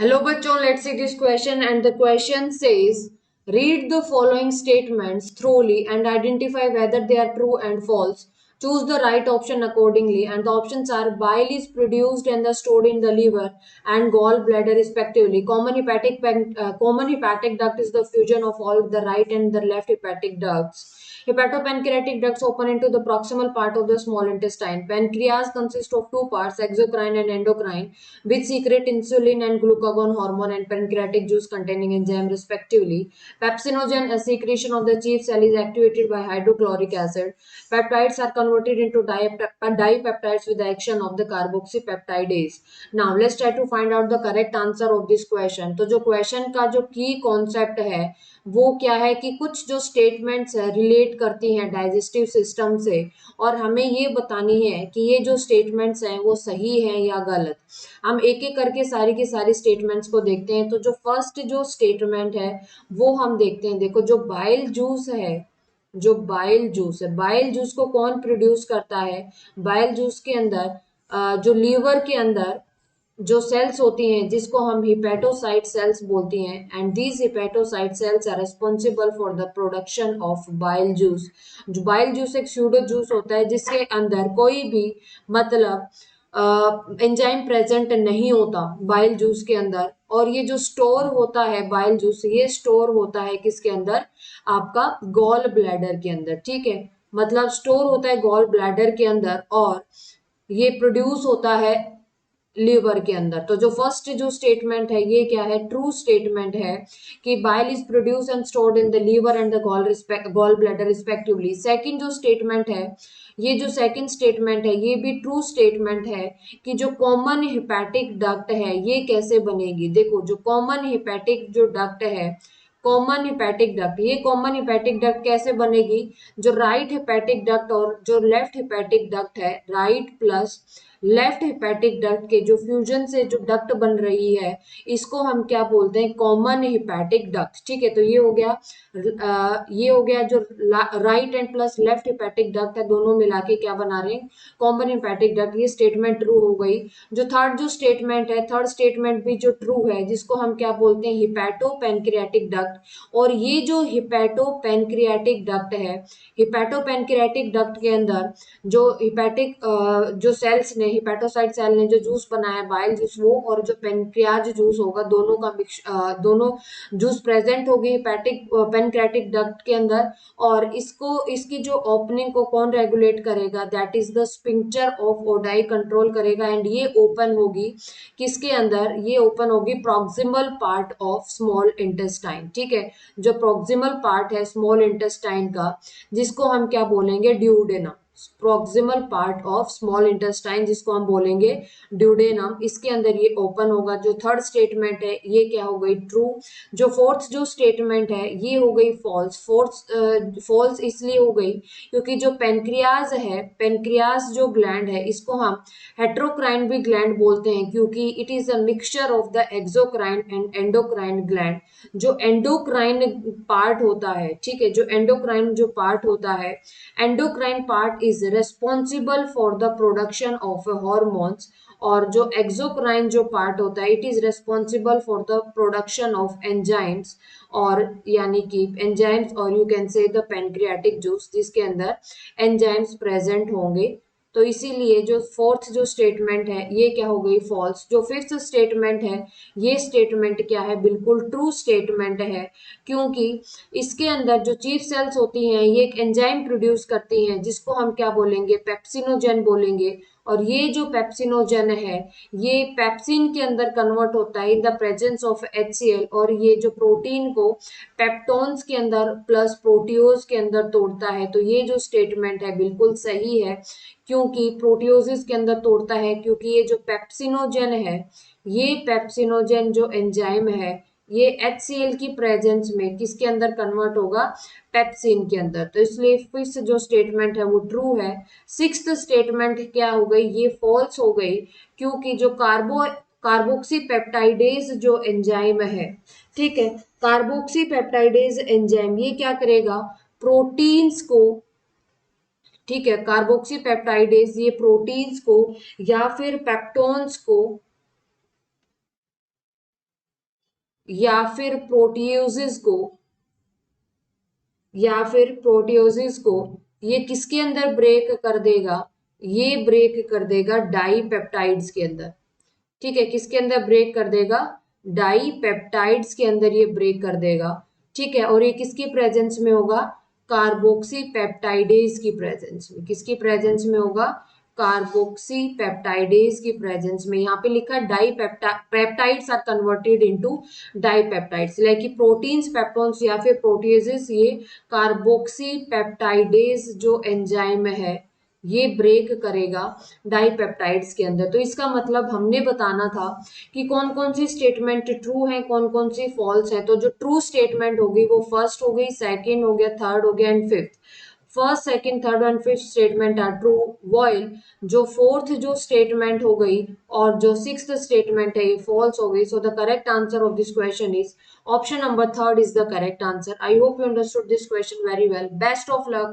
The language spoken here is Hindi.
Hello bachon, let's see this question and the question says read the following statements thoroughly and identify whether they are true and false. Choose the right option accordingly and the options are bile is produced and stored in the liver and gallbladder respectively. Common hepatic duct is the fusion of all the right and the left hepatic ducts. Hepatopancreatic ducts open into the proximal part of the small intestine. Pancreas consists of two parts, exocrine and endocrine, which secrete insulin and glucagon hormone and pancreatic juice containing enzyme respectively. Pepsinogen, a secretion of the chief cell, is activated by hydrochloric acid. Peptides are converted into dipeptides with the action of the carboxypeptidase. Now let's try to find out the correct answer of this question. तो जो क्वेश्चन का जो की कॉन्सेप्ट है वो क्या है कि कुछ जो स्टेटमेंट्स है रिलेट करती हैं डाइजेस्टिव सिस्टम से और हमें ये बतानी है कि ये जो स्टेटमेंट्स हैं वो सही है या गलत। हम एक एक करके सारी की सारी स्टेटमेंट्स को देखते हैं। तो जो फर्स्ट जो स्टेटमेंट है वो हम देखते हैं। देखो जो बाइल जूस है, जो बाइल जूस है, बाइल जूस को कौन प्रोड्यूस करता है? बाइल जूस के अंदर जो लीवर के अंदर जो सेल्स होती हैं जिसको हम हिपेटोसाइट सेल्स बोलती हैं and these hepatocyte cells are responsible for the production of bile juice. जो बाइल जूस एक स्यूडो जूस होता है जिसके अंदर कोई भी मतलब एंजाइम प्रेजेंट नहीं होता बाइल जूस के अंदर। और ये जो स्टोर होता है बाइल जूस, ये स्टोर होता है किसके अंदर? आपका गॉल ब्लैडर के अंदर। ठीक है, मतलब स्टोर होता है गॉल ब्लैडर के अंदर और ये प्रोड्यूस होता है लीवर के अंदर। तो जो फर्स्ट जो स्टेटमेंट है ये क्या है? ट्रू स्टेटमेंट है कि bile is produce and stored in the liver and the gall bladder respectively. Second जो स्टेटमेंट है, ये जो सेकंड स्टेटमेंट है ये भी ट्रू स्टेटमेंट है कि जो कॉमन हिपैटिक डक्ट है ये कैसे बनेगी। देखो जो कॉमन हिपैटिक जो डक्ट है, कॉमन हिपैटिक डक्ट, ये कॉमन हिपैटिक डक्ट कैसे बनेगी? जो राइट हिपैटिक डक्ट और जो लेफ्ट हिपैटिक डक्ट है, right plus left hepatic duct के जो फ्यूजन से जो डक्ट बन रही है इसको हम क्या बोलते हैं? Common hepatic duct. ठीक है, तो ये हो गया ये हो गया जो right and plus left hepatic duct है दोनों मिला के क्या बना रहे हैं? Common hepatic duct. ये स्टेटमेंट ट्रू हो गई। जो थर्ड जो स्टेटमेंट है, थर्ड स्टेटमेंट भी जो ट्रू है जिसको हम क्या बोलते हैं? Hepato pancreatic duct. और ये जो हिपैटो पेनक्रियाटिक डक्ट है, हिपैटो पेनक्रियाटिक डक्ट के अंदर जो हिपैटिक जो सेल्स ने, हिपैटोसाइट सेल ने जो जूस बनाया बाइल जूस, वो और जो पेनक्रियाज जूस होगा दोनों का मिक्स दोनों जूस प्रेजेंट होगी हिपैटिक पेनक्रियाटिक डक्ट के अंदर। और इसको इसकी जो ओपनिंग को कौन रेगुलेट करेगा? That is the sphincter of Oddi control करेगा एंड ये ओपन होगी किसके अंदर? ये ओपन होगी proximal part of small intestine. ठीक है, जो प्रॉक्सिमल पार्ट है स्मॉल इंटेस्टाइन का जिसको हम क्या बोलेंगे? Duodenum. Proximal part of small intestine जिसको हम बोलेंगे ड्यूडेनम, इसके अंदर ये ओपन होगा। जो थर्ड स्टेटमेंट है ये क्या हो गई? ट्रू। जो फोर्थ जो स्टेटमेंट है ये हो गई फॉल्स। फोर्थ फॉल्स इसलिए हो गई क्योंकि जो पेनक्रियाज है, पेनक्रियाज जो ग्लैंड है इसको हम हेट्रोक्राइन भी ग्लैंड बोलते हैं क्योंकि it is a mixture of the exocrine and endocrine gland. जो एंडोक्राइन पार्ट होता है, ठीक है, जो एंडोक्राइन जो पार्ट होता है, endocrine part is responsible for the production of hormones. और जो एक्सोक्राइन जो पार्ट होता है it is responsible for the production of enzymes. और यानी कि एंजाइम्स और you can say the pancreatic juice जिसके अंदर एंजाइम्स प्रेजेंट होंगे। तो इसीलिए जो फोर्थ जो स्टेटमेंट है ये क्या हो गई? फॉल्स। जो फिफ्थ स्टेटमेंट है ये स्टेटमेंट क्या है? बिल्कुल ट्रू स्टेटमेंट है क्योंकि इसके अंदर जो चीफ सेल्स होती हैं ये एक एंजाइम प्रोड्यूस करती हैं जिसको हम क्या बोलेंगे? पेप्सिनोजेन बोलेंगे। और ये जो पेप्सिनोजेन है ये पेप्सिन के अंदर कन्वर्ट होता है in the presence of HCl और ये जो प्रोटीन को पेप्टोन्स के अंदर प्लस प्रोटियोज के अंदर तोड़ता है। तो ये जो स्टेटमेंट है बिल्कुल सही है क्योंकि प्रोटियोसिस के अंदर तोड़ता है क्योंकि ये जो पेप्सिनोजेन है, ये पेप्सिनोजेन जो एंजाइम है ये HCl की प्रेजेंस में किसके अंदर कन्वर्ट होगा? पेप्सिन के अंदर। तो इसलिए फिफ्थ जो स्टेटमेंट है वो ट्रू है। सिक्स्थ स्टेटमेंट क्या हो गई? ये फॉल्स हो गई क्योंकि जो कार्बोक्सी पेप्टाइडेज जो एंजाइम है, ठीक है, कार्बोक्सी पेप्टाइडेज एंजाइम ये क्या करेगा? प्रोटीन्स को, ठीक है, कार्बोक्सी पेप्टाइडेज ये प्रोटीन्स को या फिर पेप्टोन्स को या फिर प्रोटियोसिस को ये किसके अंदर ब्रेक कर देगा? ये ब्रेक कर देगा डाईपेप्टाइड्स के अंदर। ठीक है, किसके अंदर ब्रेक कर देगा? डाईपेप्टाइड्स के अंदर ये ब्रेक कर देगा। ठीक है, और ये किसकी प्रेजेंस में होगा? कार्बोक्सी पेप्टाइडेज की प्रेजेंस में। किसकी प्रेजेंस में होगा? कार्बोक्सी पेप्टाइडेज की प्रेजेंस में। यहाँ पे लिखा peptides are converted into dipeptides, like proteins, peptones या फिर प्रोटीजेस, ये कार्बोक्सी पेप्टाइडेज जो एंजाइम है ये ब्रेक करेगा डाईपेप्टाइड्स के अंदर। तो इसका मतलब हमने बताना था कि कौन कौन सी स्टेटमेंट ट्रू है, कौन कौन सी फॉल्स है। तो जो ट्रू स्टेटमेंट होगी वो फर्स्ट हो गई, सेकंड हो गया, थर्ड हो गया and fifth. First, second, third and fifth statement are true, while जो फोर्थ जो स्टेटमेंट हो गई और जो सिक्स्थ स्टेटमेंट है ये फॉल्स हो गई। So the correct answer of this question is option number third is the correct answer. I hope you understood this question very well. Best of luck.